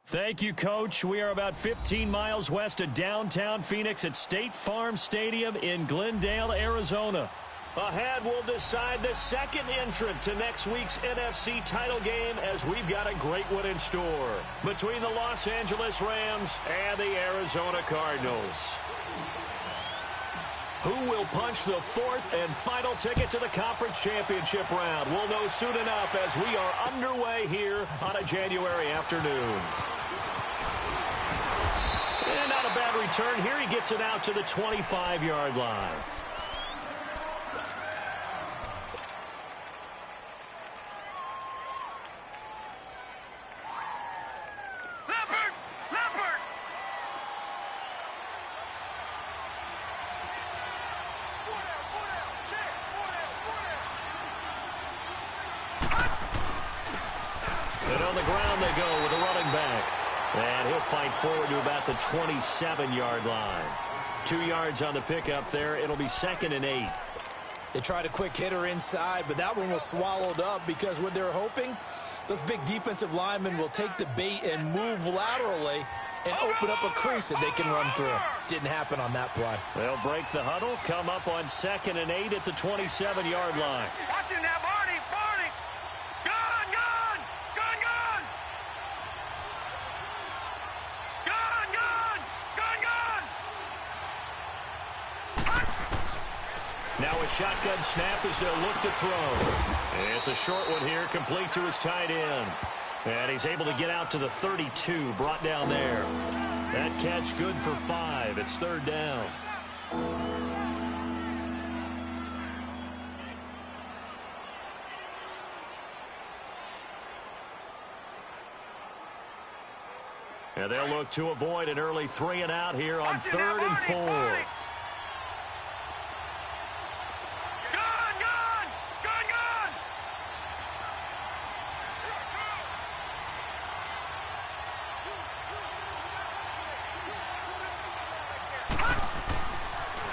Thank you, Coach. We are about 15 miles west of downtown Phoenix at State Farm Stadium in Glendale, Arizona. Ahead, we'll decide the second entrant to next week's NFC title game as we've got a great one in store between the Los Angeles Rams and the Arizona Cardinals. Who will punch the fourth and final ticket to the conference championship round? We'll know soon enough as we are underway here on a January afternoon. And not a bad return here. He gets it out to the 25-yard line. And on the ground they go with a running back. And he'll fight forward to about the 27-yard line. 2 yards on the pickup there. It'll be 2nd and 8. They tried a quick hitter inside, but that one was swallowed up because what they're hoping, those big defensive linemen will take the bait and move laterally and open up a crease that they can run through. Didn't happen on that play. They'll break the huddle, come up on 2nd and 8 at the 27-yard line. Watch him now, Barney! Barney! Gone! Gone! Gone! Gone! Gone! Gone! Gone! Gone! Now a shotgun snap as they'll look to throw. It's a short one here, complete to his tight end. And he's able to get out to the 32, brought down there. That catch good for 5. It's 3rd down. And they'll look to avoid an early 3 and out here on 3rd and 4.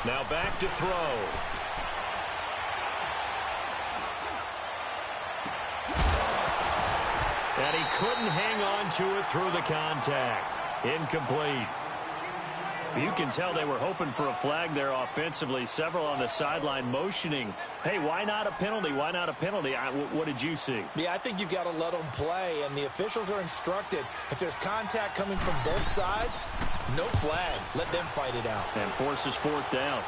Now back to throw. And he couldn't hang on to it through the contact. Incomplete. You can tell they were hoping for a flag there offensively. Several on the sideline motioning. Hey, why not a penalty? Why not a penalty? What did you see? Yeah, I think you've got to let them play, and the officials are instructed. If there's contact coming from both sides, no flag. Let them fight it out. And forces 4th down.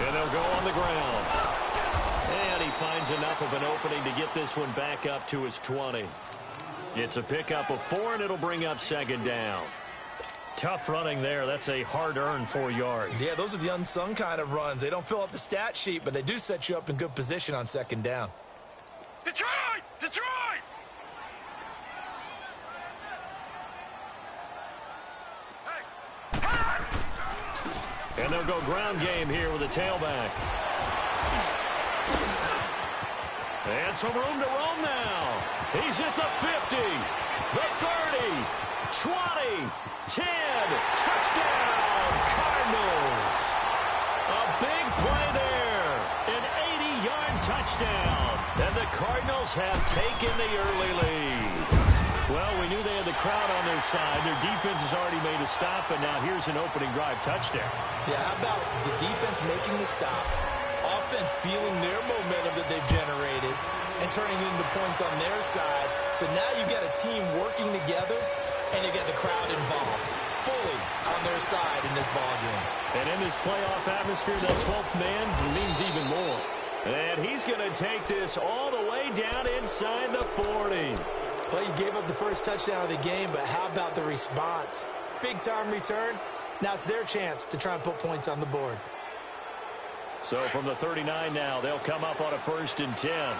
And they'll go on the ground. And he finds enough of an opening to get this one back up to his 20. It's a pickup of 4, and it'll bring up 2nd down. Tough running there. That's a hard-earned 4 yards. Yeah, those are the unsung kind of runs. They don't fill up the stat sheet, but they do set you up in good position on 2nd down. Detroit! Detroit! And they'll go ground game here with a tailback. And some room to roam now. He's at the 50, the 30, 20, 10. Touchdown, Cardinals. A big play there. An 80-yard touchdown. And the Cardinals have taken the early lead. Well, we knew they had the crowd on their side. Their defense has already made a stop, and now here's an opening drive touchdown. Yeah, how about the defense making the stop, offense feeling their momentum that they've generated, and turning it into points on their side. So now you've got a team working together, and you get the crowd involved fully on their side in this ballgame. And in this playoff atmosphere, that 12th man means even more. And he's going to take this all the way down inside the 40. Well, you gave up the first touchdown of the game, but how about the response? Big-time return. Now it's their chance to try and put points on the board. So from the 39 now, they'll come up on a 1st and 10.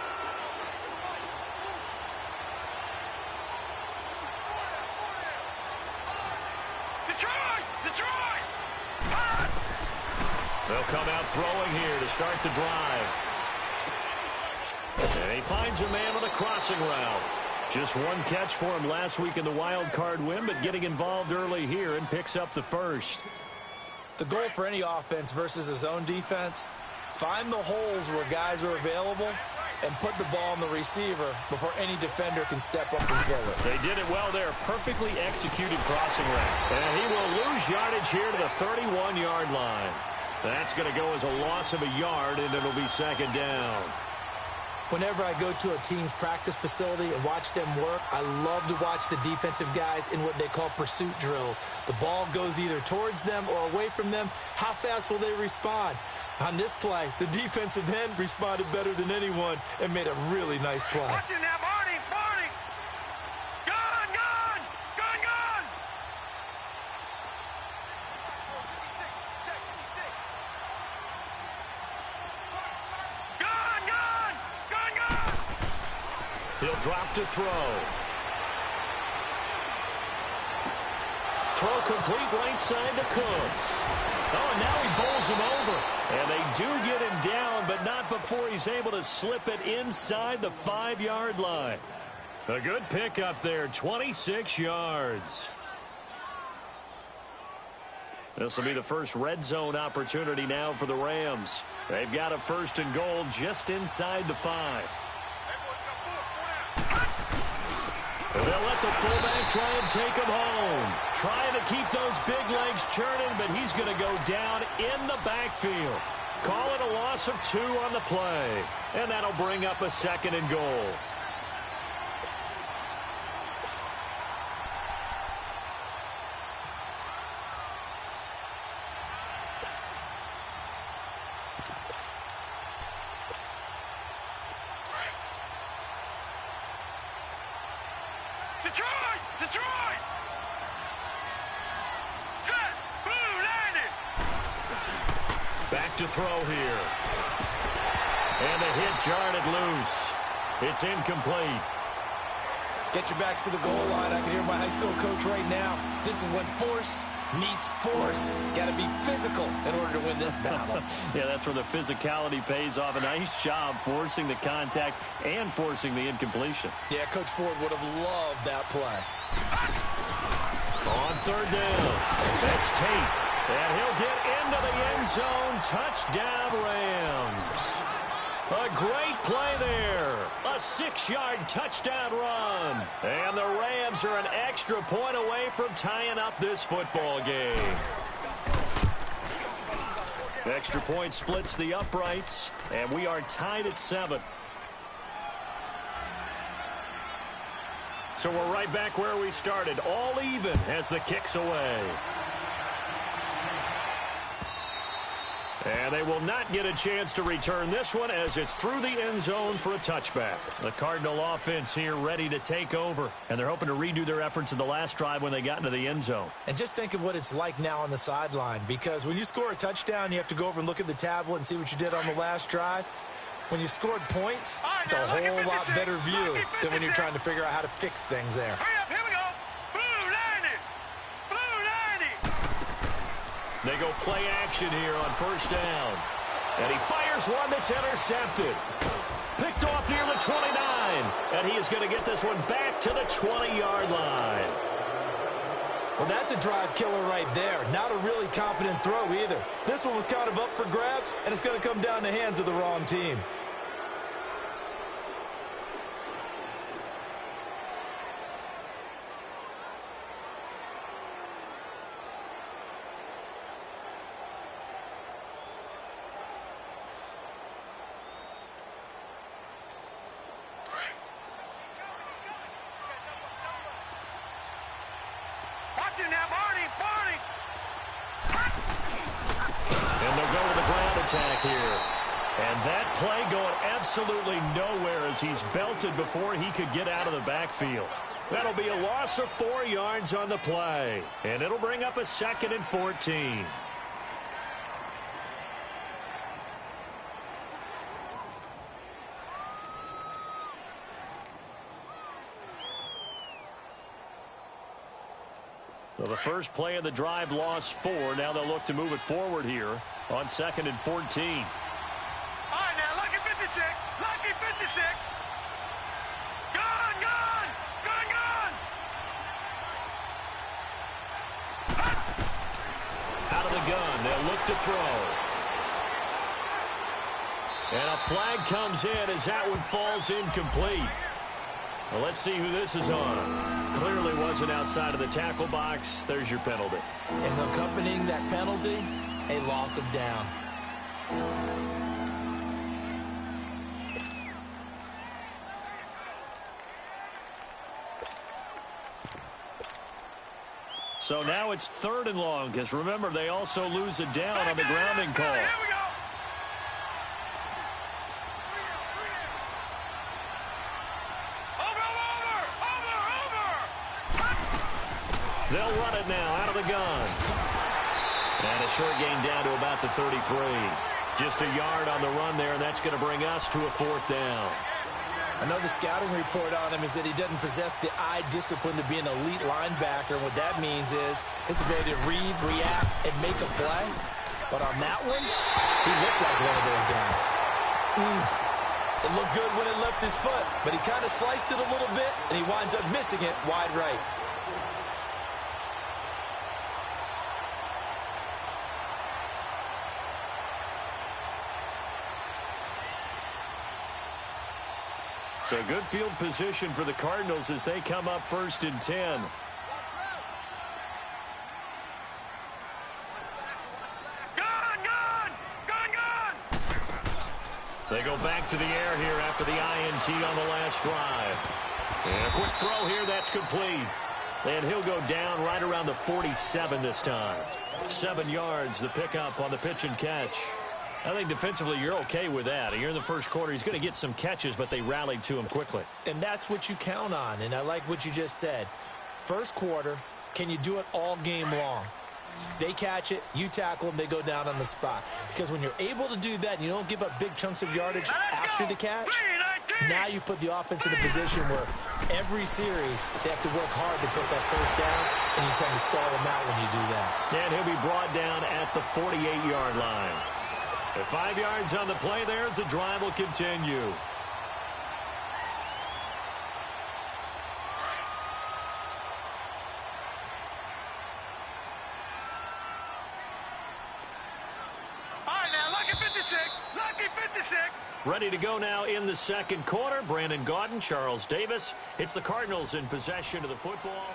Detroit! Hot! They'll come out throwing here to start the drive. And he finds a man on the crossing route. Just one catch for him last week in the wild card win, but getting involved early here and picks up the first. The goal for any offense versus a zone defense, find the holes where guys are available and put the ball on the receiver before any defender can step up and fill it. They did it well there. Perfectly executed crossing route. And he will lose yardage here to the 31-yard line. That's going to go as a loss of a yard, and it'll be second down. Whenever I go to a team's practice facility and watch them work, I love to watch the defensive guys in what they call pursuit drills. The ball goes either towards them or away from them. How fast will they respond? On this play, the defensive end responded better than anyone and made a really nice play. Watching that, Barney! Barney! Gun! Gun! Gun! Gun! Gun! Gun! Gun! Gun! He'll drop to throw. Throw complete right side to Cooks. Oh, and now he bowls him over. And they do get him down, but not before he's able to slip it inside the 5-yard line. A good pickup there, 26 yards. This will be the first red zone opportunity now for the Rams. They've got a first and goal just inside the 5. And they'll let the fullback try and take him home. Trying to keep those big legs churning, but he's going to go down in the backfield. Call it a loss of 2 on the play. And that'll bring up a second and goal. Detroit! Detroit! Set! Blue landing! Back to throw here. And the hit jarred it loose. It's incomplete. Get your backs to the goal line. I can hear my high school coach right now. This is when force meets force. Got to be physical in order to win this battle. Yeah, that's where the physicality pays off. A nice job forcing the contact and forcing the incompletion. Yeah, Coach Ford would have loved that play. On third down, that's Tate. And he'll get into the end zone. Touchdown, Rams. A great play there. A 6-yard touchdown run. And the Rams are an extra point away from tying up this football game. Extra point splits the uprights, and we are tied at 7. So we're right back where we started, all even as the kick's away. And they will not get a chance to return this one as it's through the end zone for a touchback. The Cardinal offense here ready to take over, and they're hoping to redo their efforts in the last drive when they got into the end zone. And just think of what it's like now on the sideline, because when you score a touchdown, you have to go over and look at the tablet and see what you did on the last drive. When you scored points, it's a whole lot better view than when you're trying to figure out how to fix things there. Hurry up, here we go! Blue landing! Blue landing! They go play action here on first down. And he fires one that's intercepted. Picked off near the 29. And he is going to get this one back to the 20-yard line. Well, that's a drive killer right there. Not a really confident throw either. This one was kind of up for grabs, and it's going to come down the hands of the wrong team. Watching that, Barney! Barney! And they'll go with the ground attack here. And that play going absolutely nowhere as he's belted before he could get out of the backfield. That'll be a loss of 4 yards on the play. And it'll bring up a 2nd and 14. So the first play of the drive lost 4. Now they'll look to move it forward here on 2nd and 14. All right, now, lucky 56. Lucky 56. Gun, gun, gun, gun. Out of the gun, they'll look to throw. And a flag comes in as that one falls incomplete. Well, let's see who this is on. Clearly wasn't outside of the tackle box. There's your penalty. And accompanying that penalty, a loss of down. So now it's 3rd and long, because remember, they also lose a down on the grounding call. Here we go. They'll run it now out of the gun. And a short gain down to about the 33. Just a yard on the run there, and that's going to bring us to a 4th down. I know the scouting report on him is that he doesn't possess the eye discipline to be an elite linebacker. And what that means is his ability to read, react, and make a play. But on that one, he looked like one of those guys. It looked good when it left his foot, but he kind of sliced it a little bit, and he winds up missing it wide right. So good field position for the Cardinals as they come up 1st and 10. They go back to the air here after the INT on the last drive. And a quick throw here, that's complete. And he'll go down right around the 47 this time. 7 yards, the pickup on the pitch and catch. I think defensively you're okay with that. You're in the first quarter. He's going to get some catches, but they rallied to him quickly. And that's what you count on, and I like what you just said. First quarter, can you do it all game long? They catch it, you tackle them, they go down on the spot. Because when you're able to do that and you don't give up big chunks of yardage after the catch, now you put the offense in a position where every series they have to work hard to put that first down, and you tend to stall them out when you do that. And he'll be brought down at the 48-yard line. The 5 yards on the play there as the drive will continue. Ready to go now in the second quarter. Brandon Gaudin, Charles Davis. It's the Cardinals in possession of the football.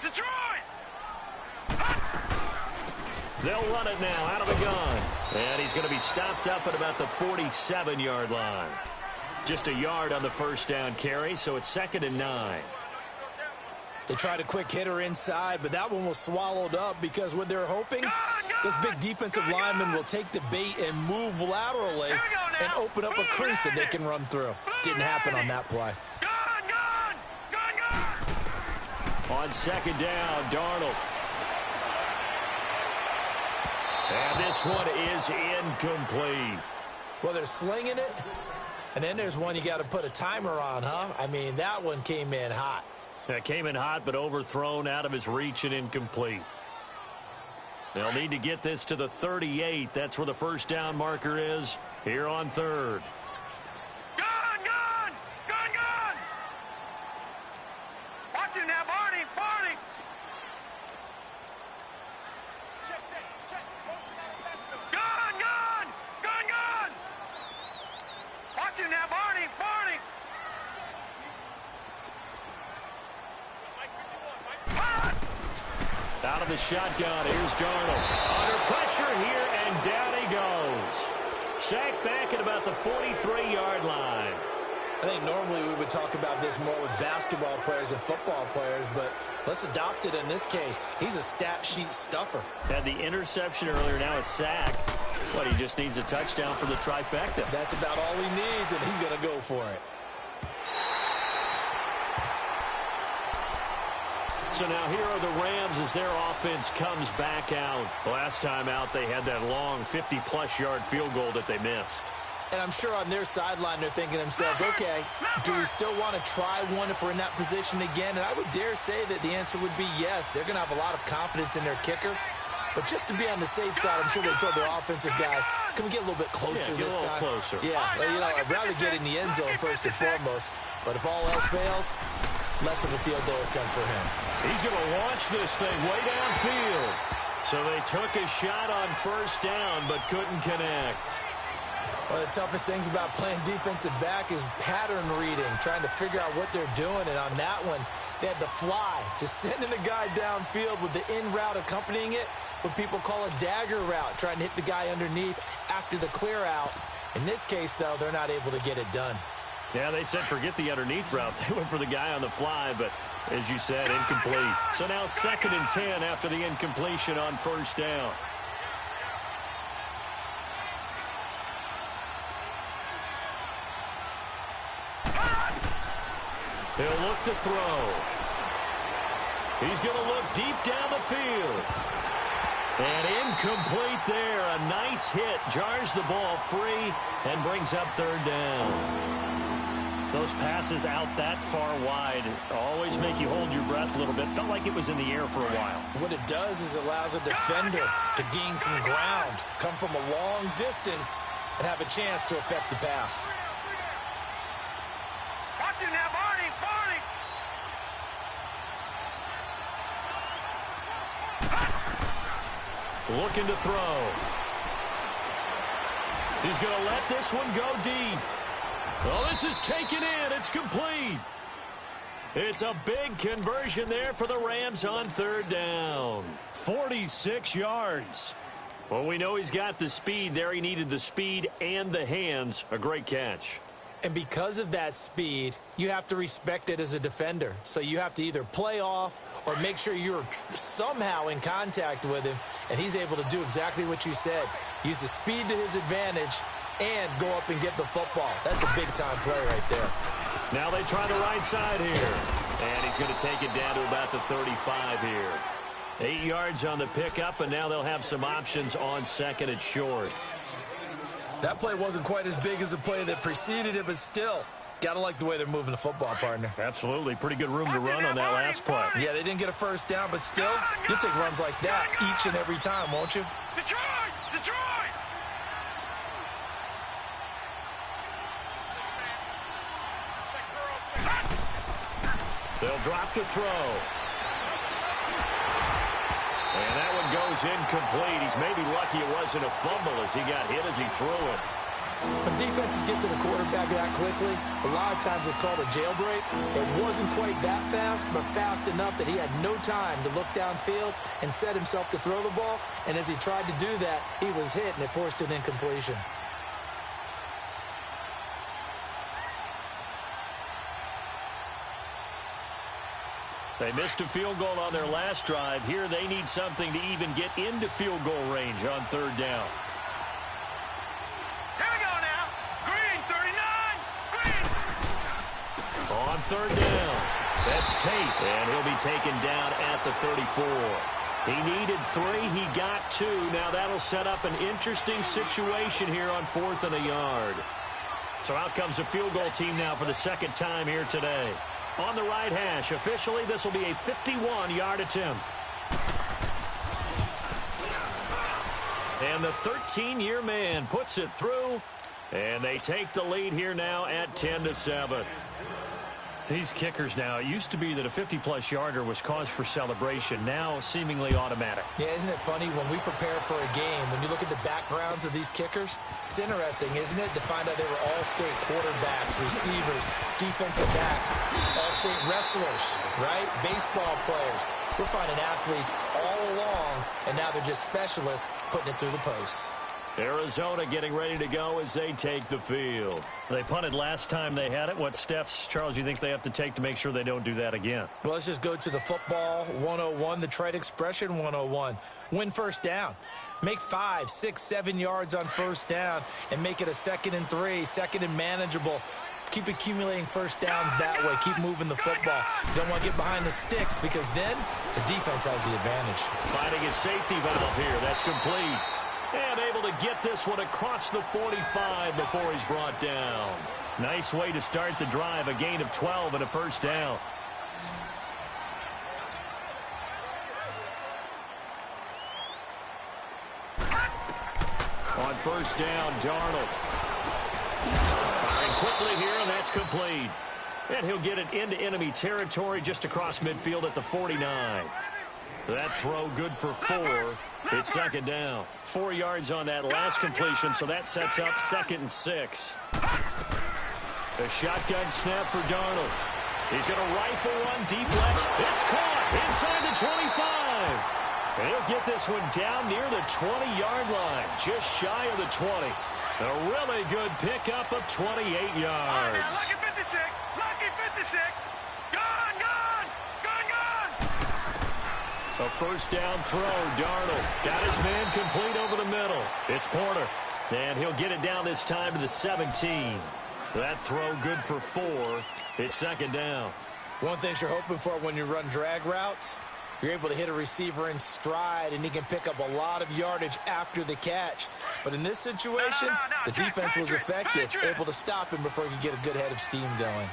Detroit! They'll run it now out of the gun. And he's going to be stopped up at about the 47-yard line. Just a yard on the first down carry, so it's 2nd and 9. They tried a quick hitter inside, but that one was swallowed up because what they're hoping, this big defensive lineman will take the bait and move laterally and open up a crease that they can run through. Didn't happen on that play. On 2nd down, Darnold. And this one is incomplete. Well, they're slinging it, and then there's one you got to put a timer on, huh? I mean, that one came in hot. That came in hot, but overthrown out of his reach and incomplete. They'll need to get this to the 38. That's where the first down marker is here on 3rd. Gun! Watch him now, Barney! Check. Gun! Watch him now, Barney! Out of the shotgun, here's Darnold. Under pressure here, and down he goes. Sacked back at about the 43-yard line. I think normally we would talk about this more with basketball players and football players, but let's adopt it in this case. He's a stat sheet stuffer. Had the interception earlier, now a sack. But he just needs a touchdown for the trifecta. That's about all he needs, and he's going to go for it. So now here are the Rams as their offense comes back out. Last time out, they had that long 50-plus yard field goal that they missed. And I'm sure on their sideline they're thinking to themselves, okay, do we still want to try one if we're in that position again? And I would dare say that the answer would be yes. They're going to have a lot of confidence in their kicker. But just to be on the safe side, I'm sure they told their offensive guys, can we get a little bit closer this time? Closer. Yeah, well, you know, I'd rather get in the end zone first and foremost. But if all else fails, less of a field goal attempt for him. He's going to launch this thing way downfield. So they took a shot on first down but couldn't connect. One of the toughest things about playing defensive back is pattern reading, trying to figure out what they're doing. And on that one, they had to fly, just sending the guy downfield with the in route accompanying it, what people call a dagger route, trying to hit the guy underneath after the clear out. In this case, though, they're not able to get it done. Yeah, they said forget the underneath route. They went for the guy on the fly, but as you said, incomplete. So now 2nd and 10 after the incompletion on first down. He'll look to throw. He's going to look deep down the field. And incomplete there. A nice hit. Jars the ball free and brings up 3rd down. Those passes out that far wide always make you hold your breath a little bit. Felt like it was in the air for a while. What it does is allows a defender to gain some ground, come from a long distance, and have a chance to affect the pass. Watch him now, Barney. Looking to throw. He's going to let this one go deep. Well, this is taken in. It's complete. It's a big conversion there for the Rams on 3rd down. 46 yards. Well, we know he's got the speed there. He needed the speed and the hands. A great catch. And because of that speed, you have to respect it as a defender. So you have to either play off or make sure you're somehow in contact with him. And he's able to do exactly what you said. Use the speed to his advantage and go up and get the football. That's a big-time play right there. Now they try the right side here. And he's going to take it down to about the 35 here. 8 yards on the pickup, and now they'll have some options on 2nd and short. That play wasn't quite as big as the play that preceded it, but still, got to like the way they're moving the football, partner. Absolutely. Pretty good room to run on that last play. Yeah, they didn't get a first down, but still, you'll take runs like that each and every time, won't you? Detroit! Detroit! They'll drop to throw. And that one goes incomplete. He's maybe lucky it wasn't a fumble as he got hit as he threw it. When defenses get to the quarterback that quickly, a lot of times it's called a jailbreak. It wasn't quite that fast, but fast enough that he had no time to look downfield and set himself to throw the ball. And as he tried to do that, he was hit, and it forced an incompletion. They missed a field goal on their last drive. Here they need something to even get into field goal range on 3rd down. Here we go now. Green, 39. Green. On 3rd down. That's Tate, and he'll be taken down at the 34. He needed 3. He got 2. Now that'll set up an interesting situation here on 4th and a yard. So out comes the field goal team now for the 2nd time here today. On the right hash, officially, this will be a 51-yard attempt. And the 13-year man puts it through, and they take the lead here now at 10-7. These kickers now, it used to be that a 50-plus yarder was cause for celebration, now seemingly automatic. Yeah, isn't it funny when we prepare for a game, when you look at the backgrounds of these kickers, it's interesting, isn't it, to find out they were all-state quarterbacks, receivers, defensive backs, all-state wrestlers, right? Baseball players. We're finding athletes all along, and now they're just specialists putting it through the posts. Arizona getting ready to go as they take the field. They punted last time they had it. What steps, Charles, you think they have to take to make sure they don't do that again? Well, let's just go to the football 101, the trite expression 101. Win first down. Make 5, 6, 7 yards on first down and make it a 2nd and 3, 2nd and manageable. Keep accumulating first downs that way. Keep moving the football. You don't want to get behind the sticks because then the defense has the advantage. Finding a safety valve here. That's complete. And able to get this one across the 45 before he's brought down. Nice way to start the drive. A gain of 12 and a first down. On first down, Darnold. Firing quickly here, and that's complete. And he'll get it into enemy territory just across midfield at the 49. That throw good for 4. It's second down. 4 yards on that last completion, so that sets up 2nd and 6. A shotgun snap for Darnold. He's going to rifle one deep left. It's caught inside the 25. And he'll get this one down near the 20-yard line, just shy of the 20. A really good pickup of 28 yards. All right, now, lucky 56. Lucky 56. Gone, gone, gone, gone. A first down throw. Darnold got his man complete over the middle. It's Porter. And he'll get it down this time to the 17. That throw good for 4. It's second down. One thing you're hoping for when you run drag routes, you're able to hit a receiver in stride, and he can pick up a lot of yardage after the catch. But in this situation, the defense was effective, able to stop him before he could get a good head of steam going.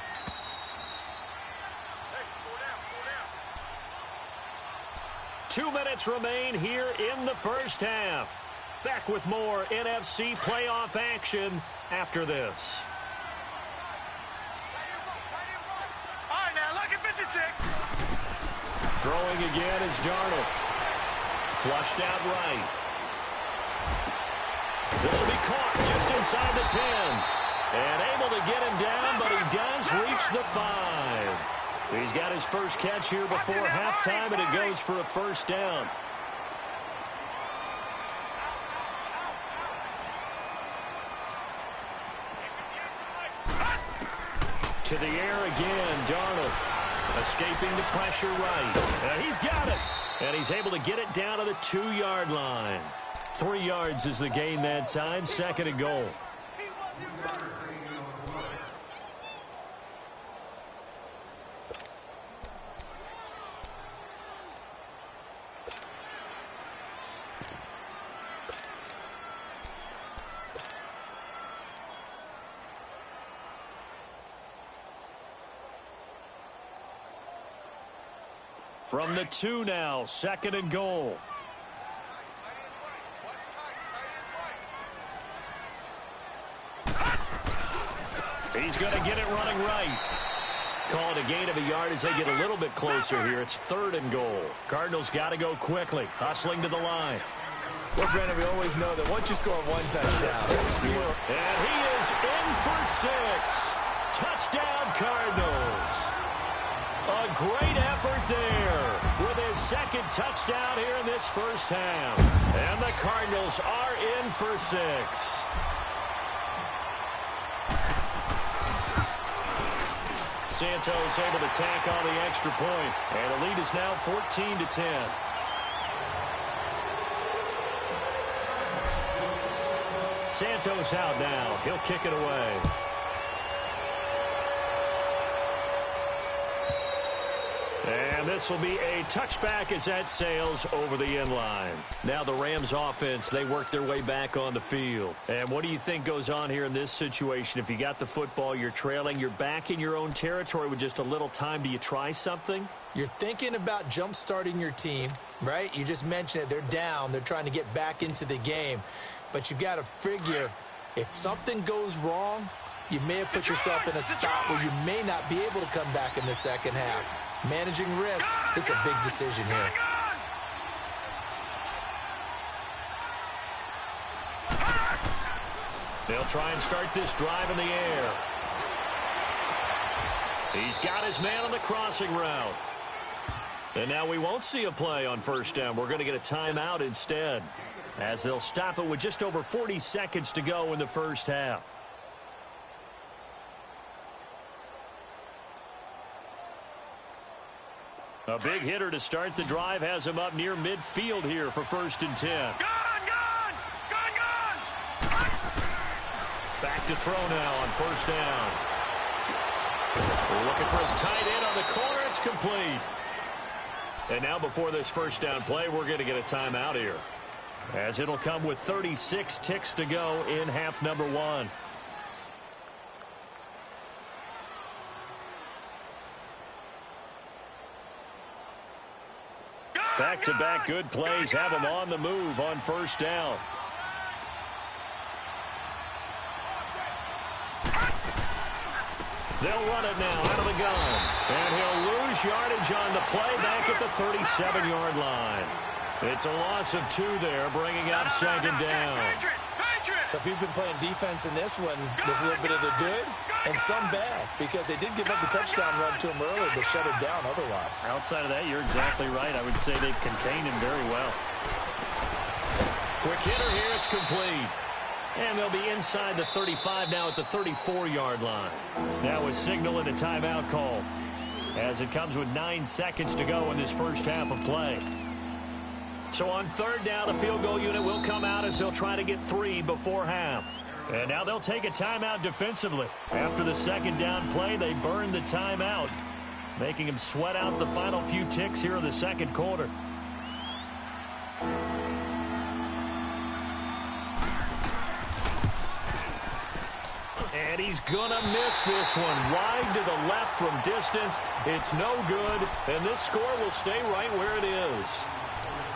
Two minutes remain here in the first half. Back with more NFC playoff action after this. All right, now, lucky 56. Throwing again is Darnold. Flushed out right. This will be caught just inside the 10. And able to get him down, but he does reach the 5. He's got his first catch here before halftime, and it goes for a first down. To the air again, Darnold. Escaping the pressure right. And he's got it. And he's able to get it down to the 2-yard line. 3 yards is the gain that time. 2nd and goal. From the 2 now, 2nd and goal. He's going to get it running right. Call it a gain of a yard as they get a little bit closer here. It's 3rd and goal. Cardinals got to go quickly, hustling to the line. Well, Brandon, we always know that once you score one touchdown, and he is in for 6. Touchdown, Cardinals. A great effort there with his 2nd touchdown here in this first half. And the Cardinals are in for 6. Santos able to tack on the extra point. And the lead is now 14-10. Santos out now. He'll kick it away. And this will be a touchback as that sails over the end line. Now the Rams offense, they work their way back on the field. And what do you think goes on here in this situation? If you got the football, you're trailing, you're back in your own territory with just a little time. Do you try something? You're thinking about jump-starting your team, right? You just mentioned it. They're down. They're trying to get back into the game. But you've got to figure if something goes wrong, you may have put yourself in a spot where you may not be able to come back in the second half. Managing risk is a big decision here. They'll try and start this drive in the air. He's got his man on the crossing route. And now we won't see a play on first down. We're going to get a timeout instead, as they'll stop it with just over 40 seconds to go in the first half. A big hitter to start the drive has him up near midfield here for 1st and 10. Gone, gone, gone, gone. Back to throw now on first down. Looking for his tight end on the corner. It's complete. And now before this first down play, we're going to get a timeout here, as it'll come with 36 ticks to go in half number 1. Back-to-back good plays have him on the move on first down. They'll run it now out of the gun. And he'll lose yardage on the play back at the 37-yard line. It's a loss of 2 there, bringing up second down. So if you've been playing defense in this one, there's a little bit of the good and some bad, because they did give up the touchdown run to him earlier, but shut it down otherwise. Outside of that, you're exactly right. I would say they've contained him very well. Quick hitter here. It's complete. And they'll be inside the 35 now at the 34-yard line. Now a signal and a timeout call, as it comes with 9 seconds to go in this first half of play. So on third down, the field goal unit will come out as they'll try to get 3 before half. And now they'll take a timeout defensively. After the second down play, they burn the timeout, making them sweat out the final few ticks here in the second quarter. And he's going to miss this one. Wide to the left from distance. It's no good, and this score will stay right where it is.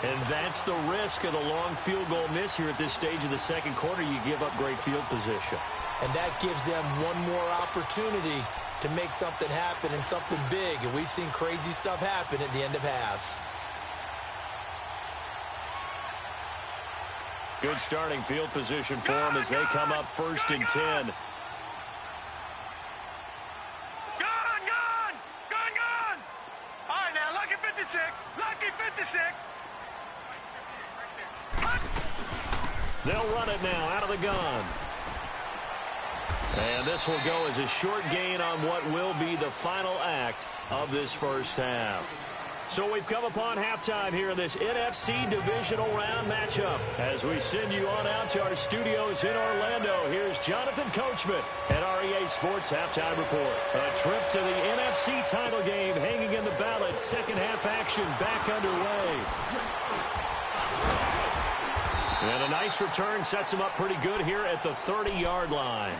And that's the risk of the long field goal miss here at this stage of the second quarter. You give up great field position. And that gives them one more opportunity to make something happen and something big. And we've seen crazy stuff happen at the end of halves. Good starting field position for them as they come up first and 10. They'll run it now out of the gun. And this will go as a short gain on what will be the final act of this first half. So we've come upon halftime here in this NFC Divisional Round matchup. As we send you on out to our studios in Orlando, here's Jonathan Coachman at REA Sports Halftime Report. A trip to the NFC title game hanging in the balance. Second half action back underway. And a nice return sets them up pretty good here at the 30-yard line.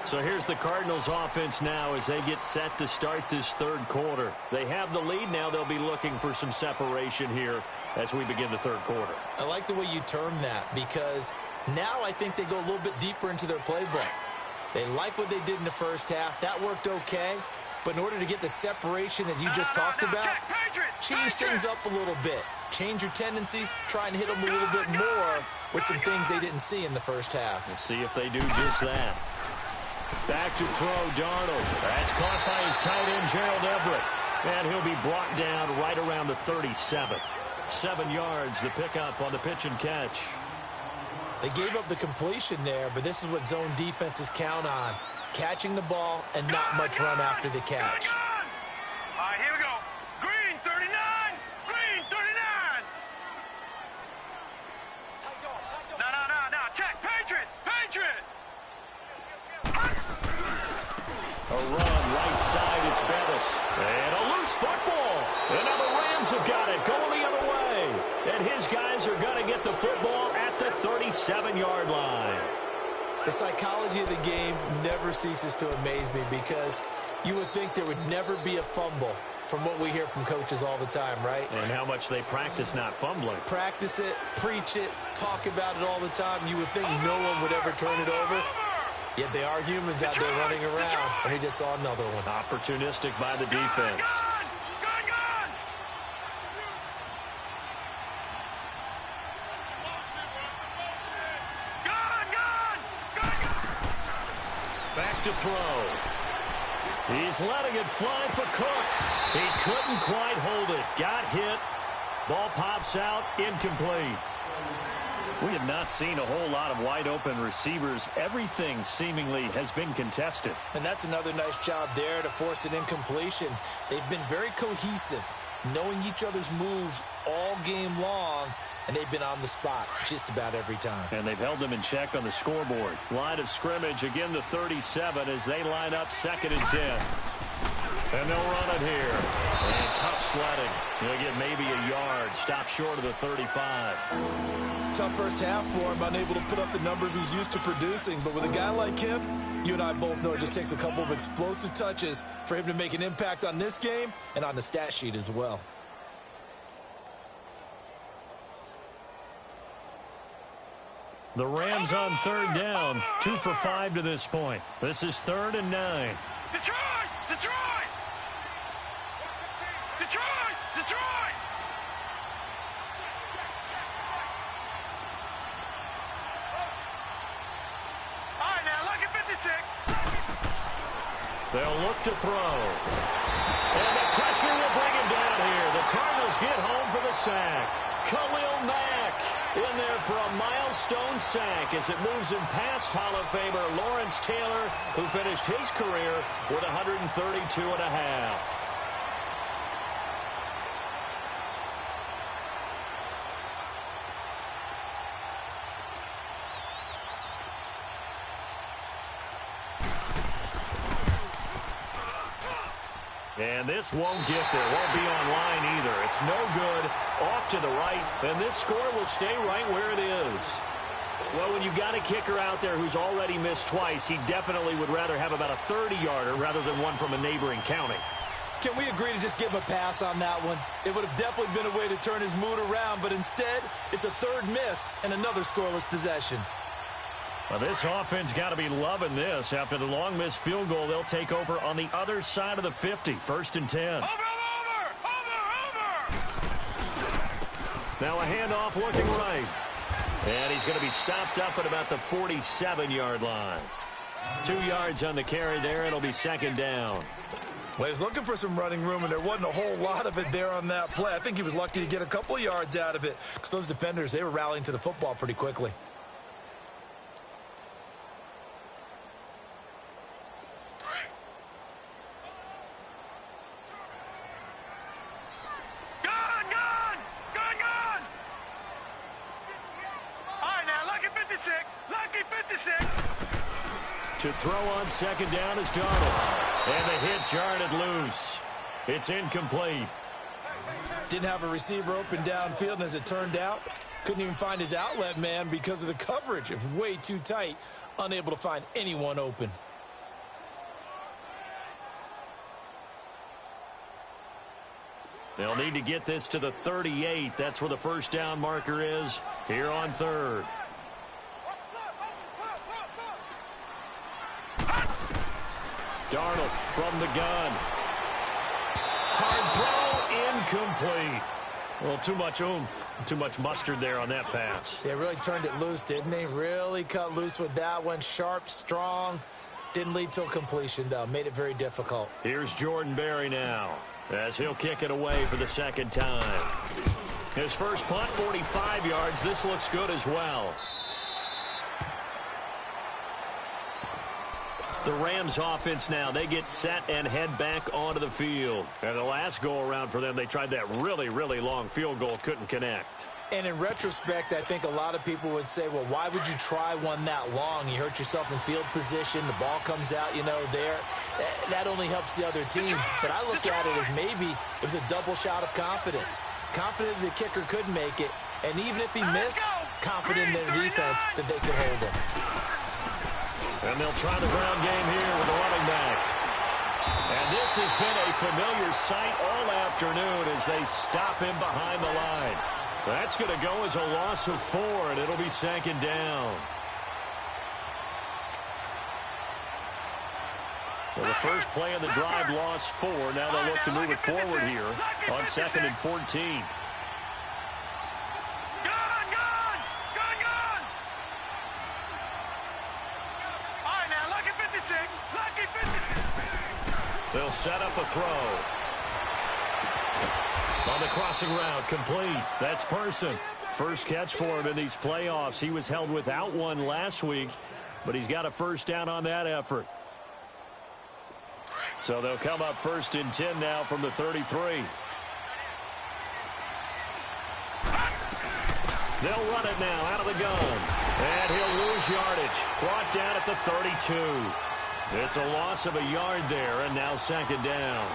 So here's the Cardinals offense now as they get set to start this third quarter. They have the lead now. They'll be looking for some separation here as we begin the third quarter. I like the way you term that, because now I think they go a little bit deeper into their playbook. They like what they did in the first half. That worked okay. But in order to get the separation that you just talked about, change things up a little bit. Change your tendencies, try and hit them a little bit more with some things they didn't see in the first half. We'll see if they do just that. Back to throw, Darnold. That's caught by his tight end, Gerald Everett. And he'll be brought down right around the 37. 7 yards, the pickup on the pitch and catch. They gave up the completion there, but this is what zone defenses count on. Catching the ball and not much run after the catch. All right, here we go. Green 39. Green 39. No. Check. Patriot. A run right side. It's Bettis. And a loose football. And now the Rams have got it going the other way. And his guys are going to get the football at the 37-yard line. The psychology of the game never ceases to amaze me, because you would think there would never be a fumble from what we hear from coaches all the time, right? And how much they practice not fumbling. Practice it, preach it, talk about it all the time. You would think no one would ever turn it over. Yet they are humans out there running around, and we just saw another one. Opportunistic by the defense. Back to throw. He's letting it fly for Cooks. He couldn't quite hold it. Got hit. Ball pops out. Incomplete. We have not seen a whole lot of wide-open receivers. Everything seemingly has been contested. And that's another nice job there to force an incompletion. They've been very cohesive, knowing each other's moves all game long, and they've been on the spot just about every time. And they've held them in check on the scoreboard. Line of scrimmage, again the 37 as they line up second and 10. And they'll run it here. And tough sledding. He'll get maybe a yard. Stop short of the 35. Tough first half for him, unable to put up the numbers he's used to producing. But with a guy like him, you and I both know it just takes a couple of explosive touches for him to make an impact on this game and on the stat sheet as well. The Rams on third down, 2 for 5 to this point. This is 3rd and 9. Detroit! Detroit! Detroit! Detroit! All right, now, look at 56. They'll look to throw. And the pressure will bring him down here. The Cardinals get home for the sack. Khalil Mack in there for a milestone sack as it moves him past Hall of Famer Lawrence Taylor, who finished his career with 132 and a half. And this won't get there. Won't be online either. It's no good. Off to the right. And this score will stay right where it is. Well, when you've got a kicker out there who's already missed twice, he definitely would rather have about a 30-yarder rather than one from a neighboring county. Can we agree to just give him a pass on that one? It would have definitely been a way to turn his mood around, but instead, it's a third miss and another scoreless possession. Well, this offense got to be loving this. After the long missed field goal, they'll take over on the other side of the 50, 1st and 10. Over! Now a handoff looking right. And he's going to be stopped up at about the 47-yard line. 2 yards on the carry there. It'll be 2nd down. Well, he was looking for some running room, and there wasn't a whole lot of it there on that play. I think he was lucky to get a couple of yards out of it because those defenders, they were rallying to the football pretty quickly. To throw on 2nd down is Darnold. And the hit jarred loose. It's incomplete. Didn't have a receiver open downfield, and as it turned out, couldn't even find his outlet man because of the coverage. It was way too tight, unable to find anyone open. They'll need to get this to the 38. That's where the 1st down marker is here on 3rd. Darnold from the gun. Hard throw, incomplete. Well, too much oomph, too much mustard there on that pass. They really turned it loose, didn't they? Really cut loose with that one. Sharp, strong. Didn't lead to a completion, though. Made it very difficult. Here's Jordan Berry now as he'll kick it away for the 2nd time. His first punt, 45 yards. This looks good as well. The Rams offense now, they get set and head back onto the field. And the last go-around for them, they tried that really, really long field goal, couldn't connect. And in retrospect, I think a lot of people would say, well, why would you try one that long? You hurt yourself in field position. The ball comes out, there. That only helps the other team. But I look at it as maybe it was a double shot of confidence. Confident the kicker could make it. And even if he missed, confident in their defense that they could hold him. And they'll try the ground game here with the running back. And this has been a familiar sight all afternoon as they stop him behind the line. That's going to go as a loss of 4, and it'll be 2nd down. Well, the first play of the drive lost 4. Now they'll look to move it forward here on 2nd and 14. They'll set up a throw. On the crossing route, complete. That's Person. First catch for him in these playoffs. He was held without one last week, but he's got a 1st down on that effort. So they'll come up 1st and 10 now from the 33. They'll run it now out of the gun. And he'll lose yardage. Brought down at the 32. It's a loss of a yard there, and now second down.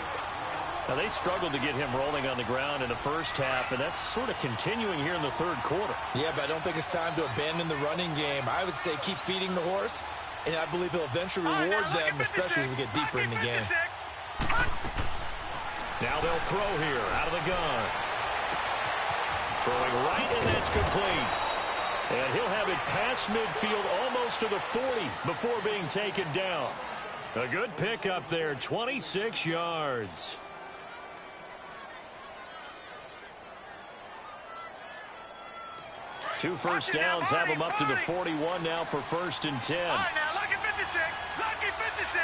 Now, they struggled to get him rolling on the ground in the first half, and that's sort of continuing here in the third quarter. Yeah, but I don't think it's time to abandon the running game. I would say keep feeding the horse, and I believe he'll eventually reward them, especially as we get deeper in the game. Now they'll throw here out of the gun. Throwing right, and that's complete. And he'll have it past midfield almost to the 40 before being taken down. A good pickup there, 26 yards. Two first downs have him up to the 41 now for 1st and 10. All right, now, lucky 56. Lucky 56.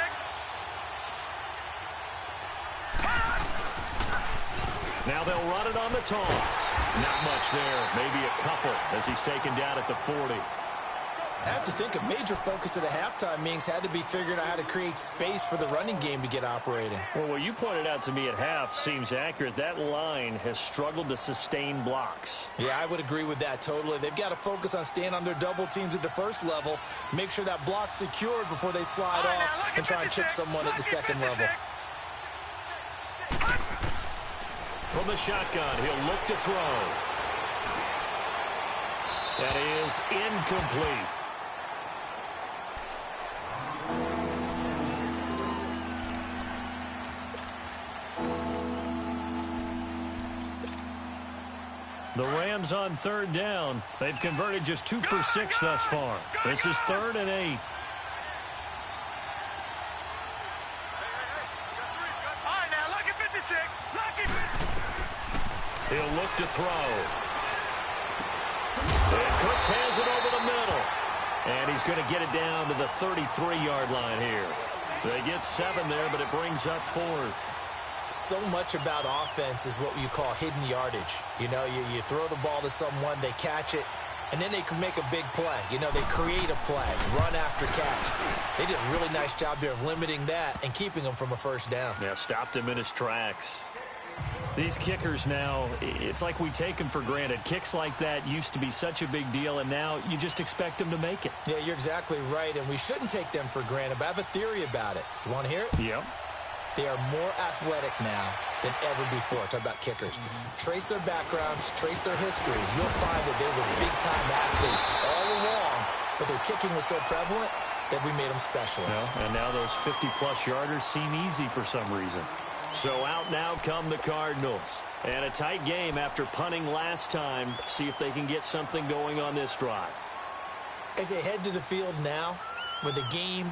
Now they'll run it on the toss. Not much there, maybe a couple as he's taken down at the 40. I have to think a major focus of the halftime meetings had to be figuring out how to create space for the running game to get operating. Well, what you pointed out to me at half seems accurate. That line has struggled to sustain blocks. Yeah, I would agree with that totally. They've got to focus on staying on their double teams at the first level, make sure that block's secured before they slide off and try and chip someone at the second level. From the shotgun, he'll look to throw. That is incomplete. The Rams on 3rd down. They've converted just 2 for 6 thus far. This is 3rd and 8. All right, now, lucky 56. Lucky 56. He'll look to throw. And Cooks has it over the middle. And he's going to get it down to the 33-yard line here. They get 7 there, but it brings up 4th. So much about offense is what you call hidden yardage. You know, you throw the ball to someone, they catch it, and then they can make a big play. You know, they create a play, run after catch. They did a really nice job there of limiting that and keeping him from a first down. Yeah, stopped him in his tracks. These kickers now, it's like we take them for granted. Kicks like that used to be such a big deal, and now you just expect them to make it. Yeah, you're exactly right, and we shouldn't take them for granted, but I have a theory about it. You want to hear it? Yep. They are more athletic now than ever before. Talk about kickers. Trace their backgrounds, trace their history. You'll find that they were big-time athletes all along, but their kicking was so prevalent that we made them specialists. Well, and now those 50-plus yarders seem easy for some reason. So out now come the Cardinals. And a tight game after punting last time. See if they can get something going on this drive. As they head to the field now, with the game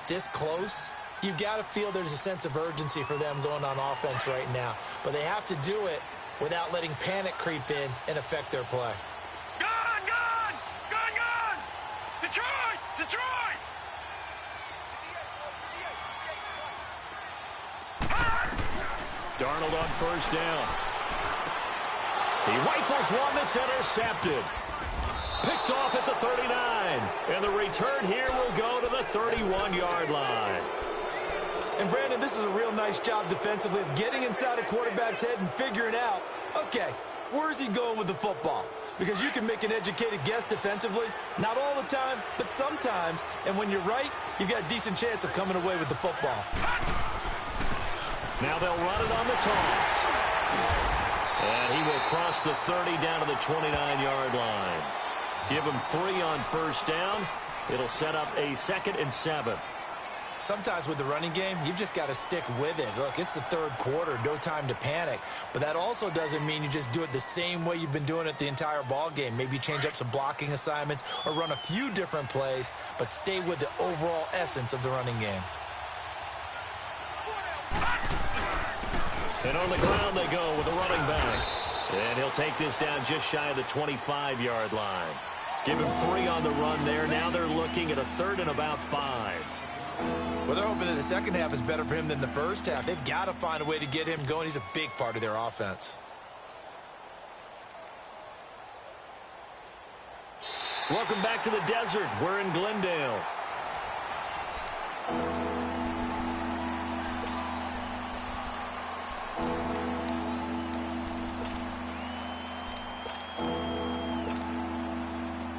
this close, you've got to feel there's a sense of urgency for them going on offense right now. But they have to do it without letting panic creep in and affect their play. Gone, gone! Gone, gone! Detroit! Detroit! Darnold on first down. He rifles one that's intercepted. Picked off at the 39. And the return here will go to the 31-yard line. And, Brandon, this is a real nice job defensively of getting inside a quarterback's head and figuring out, okay, where's he going with the football? Because you can make an educated guess defensively. Not all the time, but sometimes. And when you're right, you've got a decent chance of coming away with the football. Now they'll run it on the toss. And he will cross the 30 down to the 29-yard line. Give him 3 on first down. It'll set up a 2nd and 7. Sometimes with the running game, you've just got to stick with it. Look, it's the third quarter, no time to panic. But that also doesn't mean you just do it the same way you've been doing it the entire ball game. Maybe change up some blocking assignments or run a few different plays, but stay with the overall essence of the running game. And on the ground they go with the running back. And he'll take this down just shy of the 25-yard line. Give him 3 on the run there. Now they're looking at a 3rd and about 5. Well, they're hoping that the second half is better for him than the first half. They've got to find a way to get him going. He's a big part of their offense. Welcome back to the desert. We're in Glendale.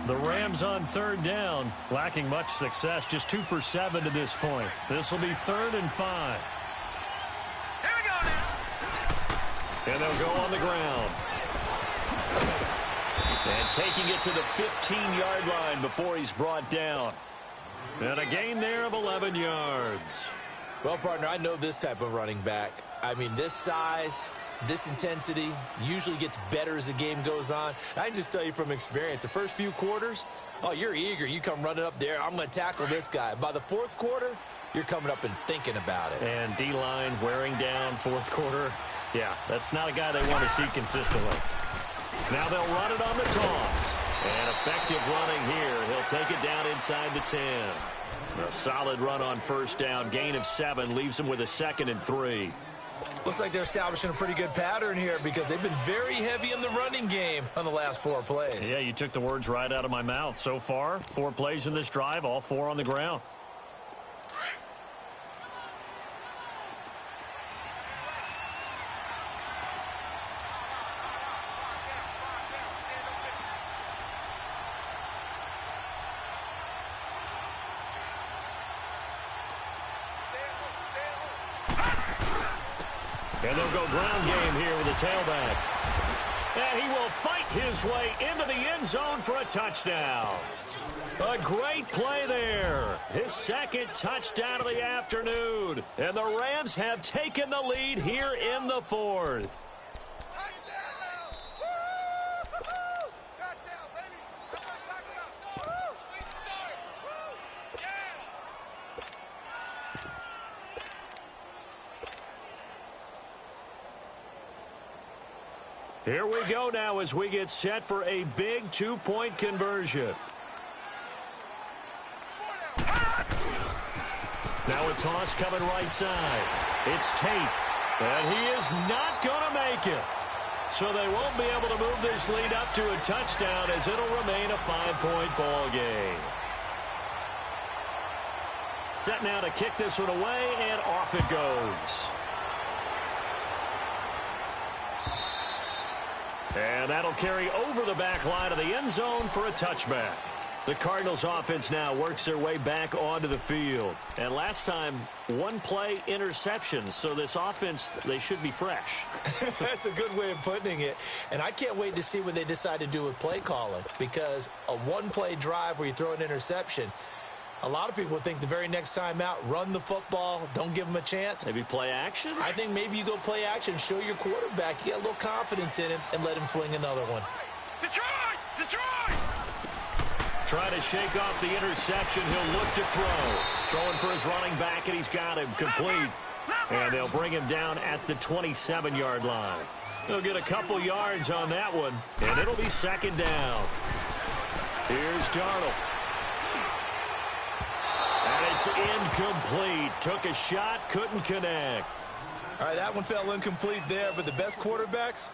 The Rams on third down, lacking much success, just 2 for 7 to this point. This will be 3rd and 5. Here we go now. And they'll go on the ground. And taking it to the 15-yard line before he's brought down. And a gain there of 11 yards. Well, partner, I know this type of running back. I mean, this size, this intensity usually gets better as the game goes on. I can just tell you from experience, the first few quarters, oh, you're eager. You come running up there, I'm going to tackle this guy. By the fourth quarter, you're coming up and thinking about it. And D-line wearing down fourth quarter. Yeah, that's not a guy they want to see consistently. Now they'll run it on the toss. And effective running here. He'll take it down inside the 10. A solid run on first down. Gain of 7 leaves him with a 2nd and 3. Looks like they're establishing a pretty good pattern here because they've been very heavy in the running game on the last 4 plays. Yeah, you took the words right out of my mouth. So far, 4 plays in this drive, all 4 on the ground. And they'll go ground game here with a tailback. And he will fight his way into the end zone for a touchdown. A great play there. His 2nd touchdown of the afternoon. And the Rams have taken the lead here in the 4th. Touchdown! Woo! Touchdown, baby! Come on, touchdown! Woo! Woo! Yeah! Here we go now as we get set for a big 2-point conversion. Now a toss coming right side. It's Tate. And he is not going to make it. So they won't be able to move this lead up to a touchdown as it'll remain a 5-point ball game. Set now to kick this one away, and off it goes. And that'll carry over the back line of the end zone for a touchback. The Cardinals offense now works their way back onto the field. And last time, 1 play interception. So this offense, they should be fresh. That's a good way of putting it. And I can't wait to see what they decide to do with play calling. Because a 1-play drive where you throw an interception, a lot of people think the very next time out, run the football, don't give them a chance. Maybe play action? I think maybe you go play action, show your quarterback, you get a little confidence in him, and let him fling another one. Detroit! Detroit! Try to shake off the interception. He'll look to throw. Throwing for his running back, and he's got him complete. And they'll bring him down at the 27-yard line. He'll get a couple yards on that one, and it'll be 2nd down. Here's Darnold. And it's incomplete. Took a shot, couldn't connect. All right, that one fell incomplete there, but the best quarterbacks,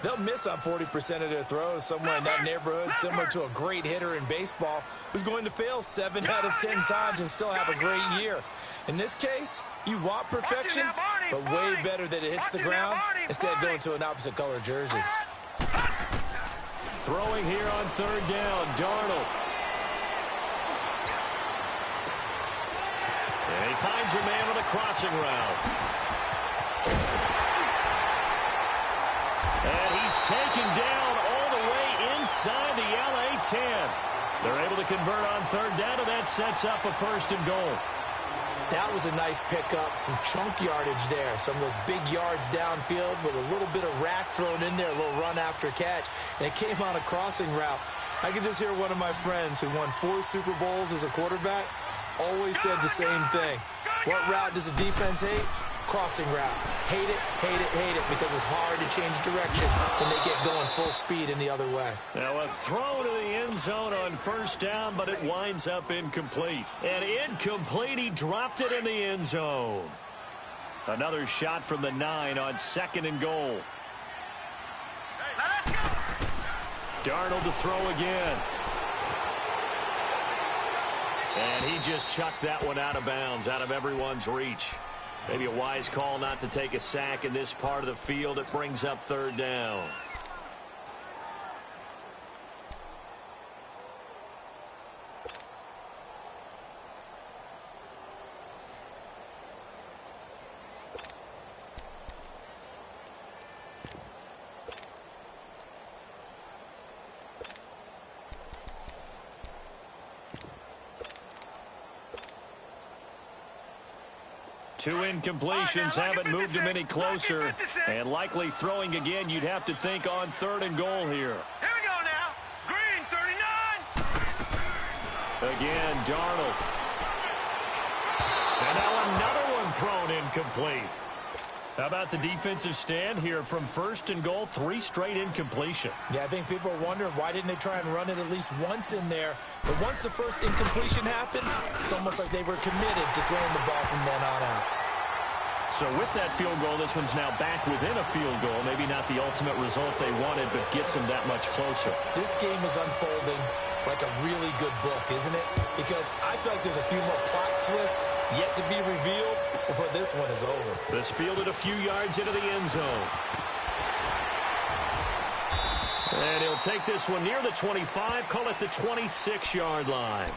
they'll miss on 40% of their throws somewhere in that neighborhood, similar to a great hitter in baseball who's going to fail 7 out of 10 times and still have a great year. In this case, you want perfection, but way better that it hits the ground instead of going to an opposite color jersey. Throwing here on 3rd down, Darnold. And he finds a man with a crossing route. And he's taken down all the way inside the LA 10. They're able to convert on 3rd down, and that sets up a 1st and goal. That was a nice pickup, some chunk yardage there. Some of those big yards downfield with a little bit of rack thrown in there, a little run after catch. And it came on a crossing route. I could just hear one of my friends who won 4 Super Bowls as a quarterback always said the same thing. What route does the defense hate? Crossing route. Hate it, hate it, hate it, because it's hard to change direction when they get going full speed in the other way. Now a throw to the end zone on 1st down, but it winds up incomplete. And incomplete, he dropped it in the end zone. Another shot from the 9 on 2nd and goal. Darnold to throw again. And he just chucked that one out of bounds, out of everyone's reach. Maybe a wise call not to take a sack in this part of the field. It brings up 3rd down. 2 incompletions haven't moved him any closer. And likely throwing again, you'd have to think on 3rd and goal here. Here we go now. Green, 39. Again, Darnold. And now another one thrown incomplete. How about the defensive stand here from 1st and goal, 3 straight incompletion. Yeah, I think people are wondering why didn't they try and run it at least once in there. But once the first incompletion happened, it's almost like they were committed to throwing the ball from then on out. So with that field goal, this one's now back within a field goal. Maybe not the ultimate result they wanted, but gets them that much closer. This game is unfolding like a really good book, isn't it? Because I feel like there's a few more plot twists yet to be revealed before this one is over. This fielded a few yards into the end zone. And he'll take this one near the 25, call it the 26-yard line.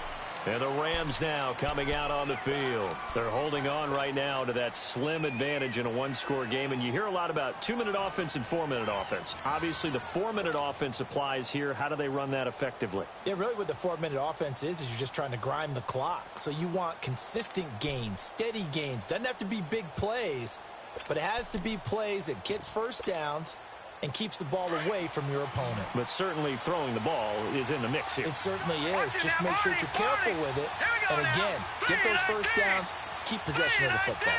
And the Rams now coming out on the field. They're holding on right now to that slim advantage in a one-score game. And you hear a lot about 2-minute offense and 4-minute offense. Obviously, the 4-minute offense applies here. How do they run that effectively? Yeah, really what the 4-minute offense is you're just trying to grind the clock. So you want consistent gains, steady gains. Doesn't have to be big plays, but it has to be plays that gets first downs and keeps the ball away from your opponent. But certainly throwing the ball is in the mix here. It certainly is. Just make sure that you're careful with it. And again, get those first downs, keep possession of the football.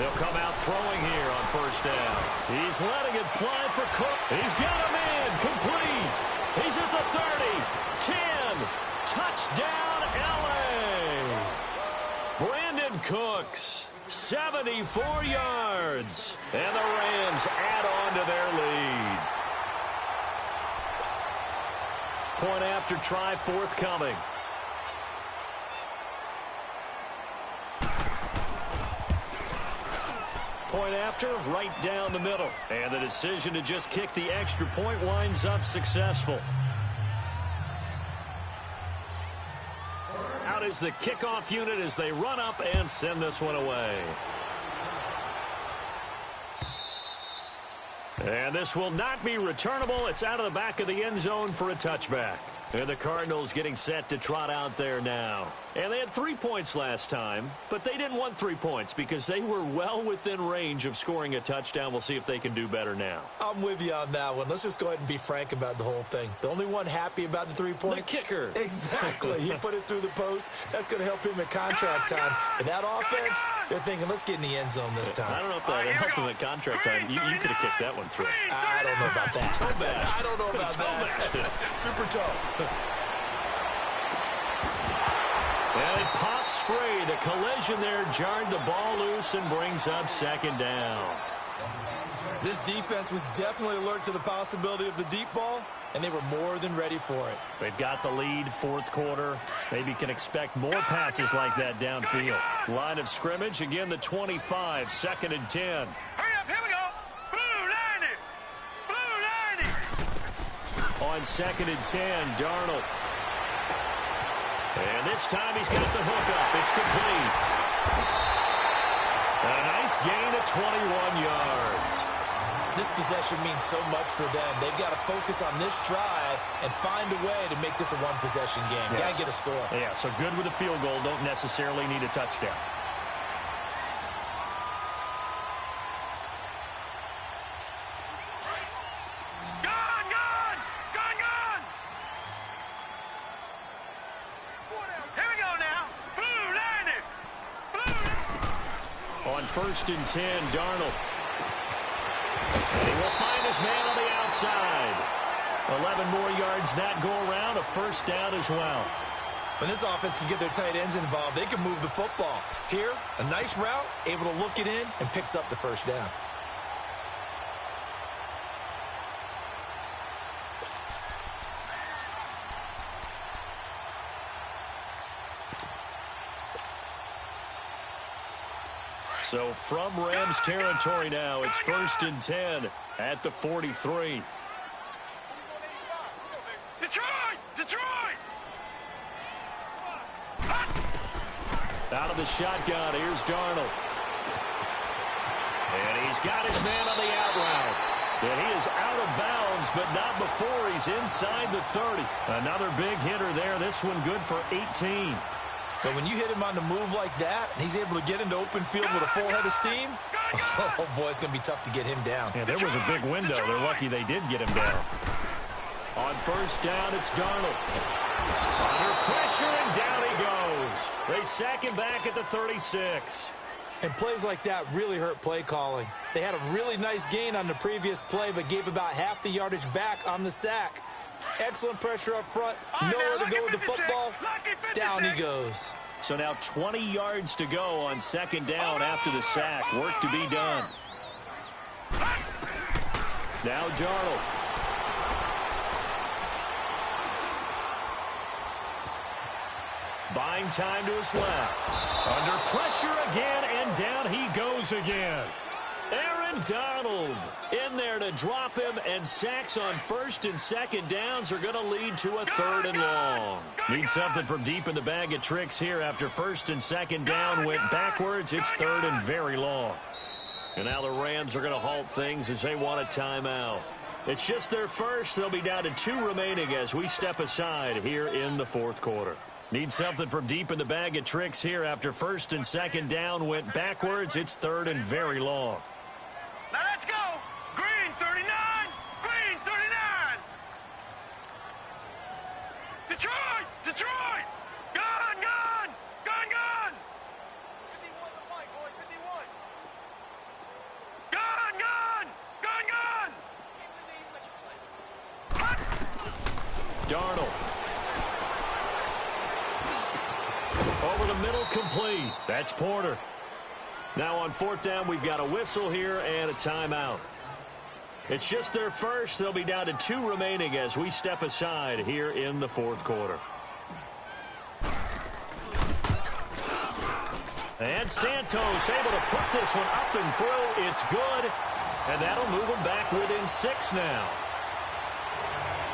They'll come out throwing here on 1st down. He's letting it fly for Cook. He's got him in. Complete. He's at the 30. 10. Touchdown, L.A. Brandon Cooks. 74 yards. And the Rams add on to their lead. Point after try forthcoming. Point after, right down the middle. And the decision to just kick the extra point winds up successful. Out is the kickoff unit as they run up and send this one away. And this will not be returnable. It's out of the back of the end zone for a touchback. And the Cardinals getting set to trot out there now. And they had 3 points last time, but they didn't want 3 points because they were well within range of scoring a touchdown. We'll see if they can do better now. I'm with you on that one. Let's just go ahead and be frank about the whole thing. The only one happy about the 3-point? The kicker. Exactly. He put it through the post. That's going to help him at contract time. And that offense, they're thinking, let's get in the end zone this time. I don't know if that helped him at contract time. You could have kicked that one through. I don't know about that. Toe bash. I don't know about that. Super toe. And it pops free. The collision there jarred the ball loose and brings up 2nd down. This defense was definitely alert to the possibility of the deep ball, and they were more than ready for it. They've got the lead, 4th quarter. Maybe can expect more passes like that downfield. Line of scrimmage, again the 25, 2nd and 10. Hurry up, here we go. Blue 90. On 2nd and 10, Darnold. And this time he's got the hook up. It's complete. A nice gain of 21 yards. This possession means so much for them. They've got to focus on this drive and find a way to make this a one-possession game. Yes. Got to get a score. Yeah, so good with a field goal. Don't necessarily need a touchdown. On 1st and 10, Darnold. And he will find his man on the outside. 11 more yards that go around, a 1st down as well. When this offense can get their tight ends involved, they can move the football. Here, a nice route, able to look it in, and picks up the 1st down. So from Rams territory now, it's 1st and 10 at the 43. Detroit! Out of the shotgun, here's Darnold. And he's got his man on the out route. And he is out of bounds, but not before he's inside the 30. Another big hitter there. This one good for 18. But when you hit him on the move like that, and he's able to get into open field with a full head of steam, oh, boy, it's going to be tough to get him down. Yeah, there was a big window. They're lucky they did get him down. On first down, it's Darnold. Under pressure, and down he goes. They sack him back at the 36. And plays like that really hurt play calling. They had a really nice gain on the previous play, but gave about half the yardage back on the sack. Excellent pressure up front. Nowhere to go with the football. Down he goes. So now 20 yards to go on second down after the sack. Work to be done. Now Darnold. Buying time to his left. Under pressure again, and down he goes again. Aaron Donald in there to drop him, and sacks on first and second downs are going to lead to a third and long. Need something from deep in the bag of tricks here after first and second down went backwards. It's third and very long. And now the Rams are going to halt things as they want a timeout. It's just their first. They'll be down to 2 remaining as we step aside here in the fourth quarter. Need something from deep in the bag of tricks here after first and second down went backwards. It's third and very long. Now let's go. Green 39. Green 39. Detroit. Detroit. Gun, gun. Gun, gun. 51 the fight, boy. 51. Gun, gun. Gun, gun. Darnold. Over the middle, complete. That's Porter. Now on fourth down, we've got a whistle here and a timeout. It's just their first. They'll be down to 2 remaining as we step aside here in the fourth quarter. And Santos able to put this one up and through. It's good. And that'll move them back within 6 now.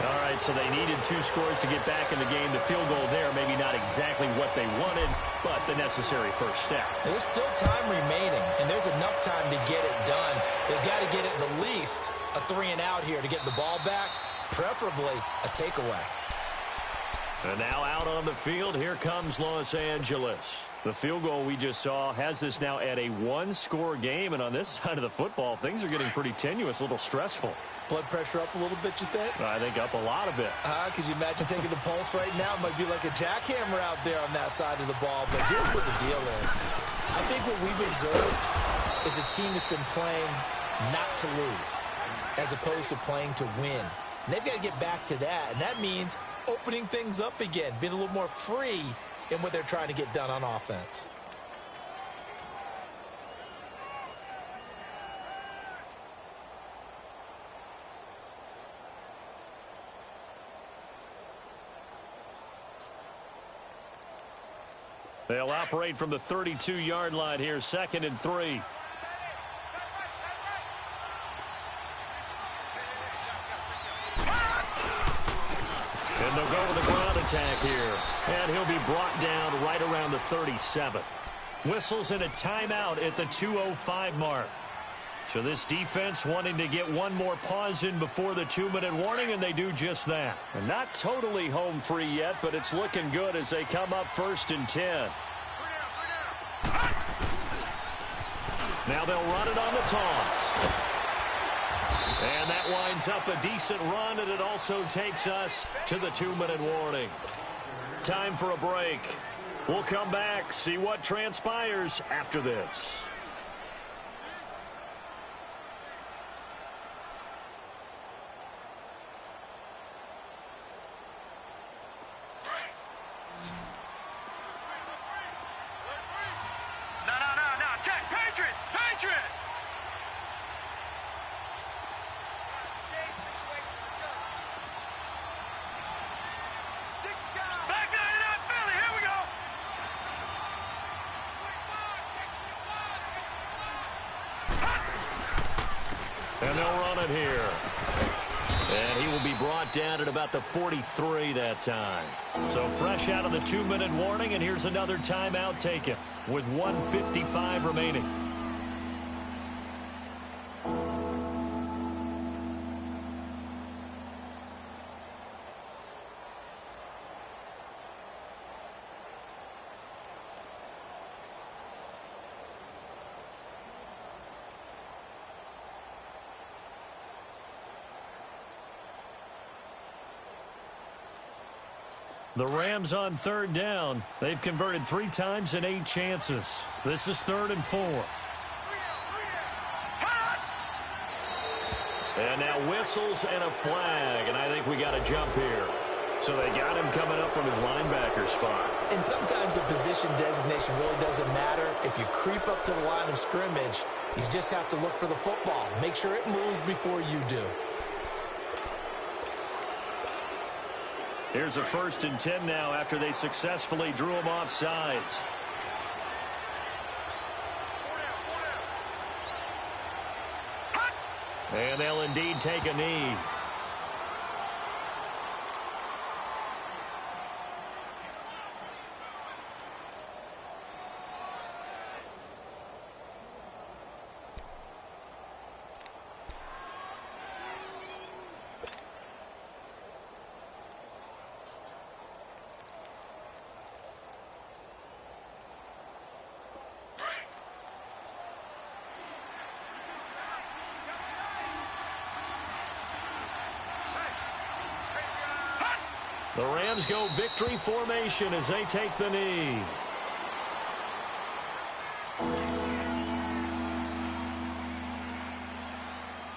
All right, so they needed 2 scores to get back in the game. The field goal there, maybe not exactly what they wanted, but the necessary first step. There's still time remaining, and there's enough time to get it done. They've got to get at the least a 3 and out here to get the ball back, preferably a takeaway. And now out on the field, here comes Los Angeles. The field goal we just saw has us now at a 1-score game, and on this side of the football, things are getting pretty tenuous, a little stressful. Blood pressure up a little bit, you think? I think up a lot of it. Could you imagine taking the pulse right now? It might be like a jackhammer out there on that side of the ball. But here's what the deal is. I think what we've observed is a team that's been playing not to lose as opposed to playing to win. And they've got to get back to that. And that means opening things up again, being a little more free in what they're trying to get done on offense. They'll operate from the 32-yard line here, 2nd and 3. And they'll go with the ground attack here. And he'll be brought down right around the 37. Whistles and a timeout at the 2:05 mark. So this defense wanting to get one more pause in before the 2-minute warning, and they do just that. And not totally home free yet, but it's looking good as they come up 1st and 10. Now they'll run it on the toss. And that winds up a decent run, and it also takes us to the 2-minute warning. Time for a break. We'll come back, see what transpires after this. And they'll run it here. And he will be brought down at about the 43 that time. So fresh out of the 2-minute warning, and here's another timeout taken with 1:55 remaining. The Rams on third down. They've converted 3 times in 8 chances. This is 3rd and 4. And now whistles and a flag, and I think we got a jump here. So they got him coming up from his linebacker spot. And sometimes the position designation really doesn't matter. If you creep up to the line of scrimmage, you just have to look for the football. Make sure it moves before you do. Here's a 1st and 10 now after they successfully drew him off sides. And they'll indeed take a knee. The Rams go victory formation as they take the knee.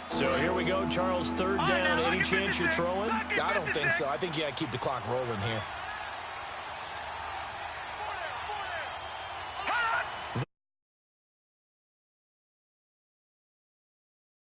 So here we go, Charles, 3rd down. Any chance you're throwing? I don't think so. I think you got to keep the clock rolling here.